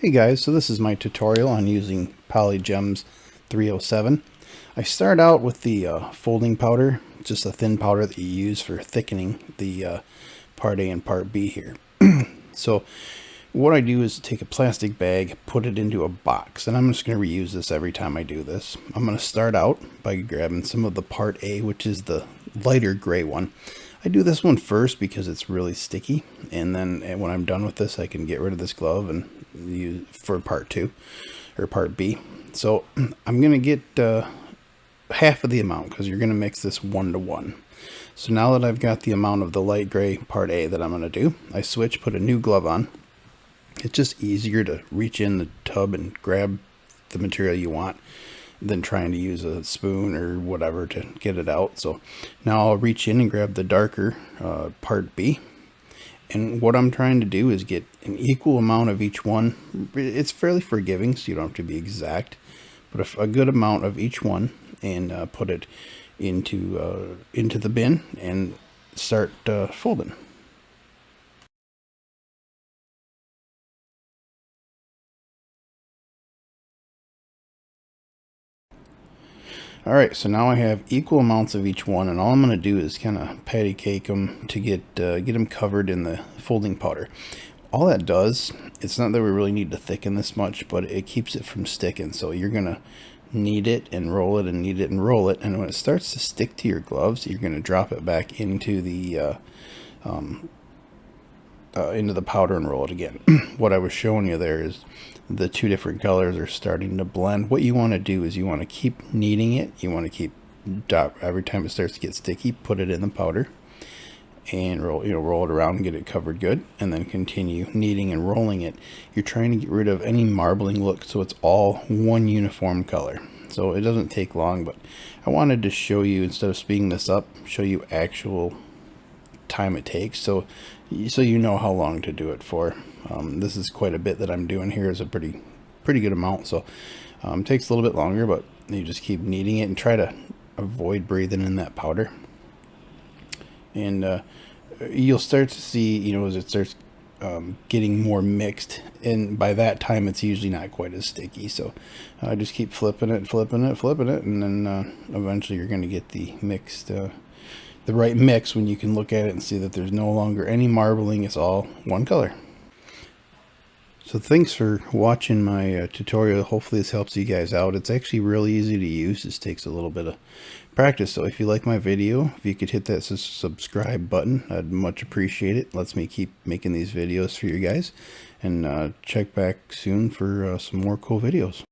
Hey guys, so this is my tutorial on using Polygem 307. I start out with the folding powder, just a thin powder that you use for thickening the part A and part B here. So what I do is take a plastic bag, put it into a box, and I'm just going to reuse this every time I do this. I'm going to start out by grabbing some of the part A, which is the lighter gray one. I do this one first because it's really sticky, and then when I'm done with this I can get rid of this glove and use for part 2 or part B. So I'm gonna get half of the amount because you're gonna mix this 1-to-1. So now that I've got the amount of the light gray part A that I'm gonna do, I switch, put a new glove on. It's just easier to reach in the tub and grab the material you want than trying to use a spoon or whatever to get it out. So now I'll reach in and grab the darker part B, and what I'm trying to do is get an equal amount of each one. It's fairly forgiving, so you don't have to be exact, but a good amount of each one, and put it into the bin and start folding. Alright, so now I have equal amounts of each one, and all I'm going to do is kind of patty cake them to get them covered in the folding powder. All that does, it's not that we really need to thicken this much, but it keeps it from sticking. So you're going to knead it and roll it and knead it and roll it, and when it starts to stick to your gloves, you're going to drop it back into the powder and roll it again. What I was showing you there is the two different colors are starting to blend. What you want to do is you want to keep kneading it. You want to keep every time it starts to get sticky, put it in the powder and roll it around and get it covered good, and then continue kneading and rolling it. You're trying to get rid of any marbling look, so it's all one uniform color. So it doesn't take long, but I wanted to show you, instead of speeding this up, show you actual time it takes, so you know how long to do it for. This is quite a bit that I'm doing here. Is a pretty good amount, so it takes a little bit longer, but you just keep kneading it and try to avoid breathing in that powder, and you'll start to see, as it starts getting more mixed, and by that time it's usually not quite as sticky. So just keep flipping it, and then eventually you're going to get the right mix when you can look at it and see that there's no longer any marbling. It's all one color. So thanks for watching my tutorial. Hopefully this helps you guys out. It's actually really easy to use. This takes a little bit of practice. So if you like my video, if you could hit that subscribe button, I'd much appreciate it. Lets me keep making these videos for you guys. And check back soon for some more cool videos.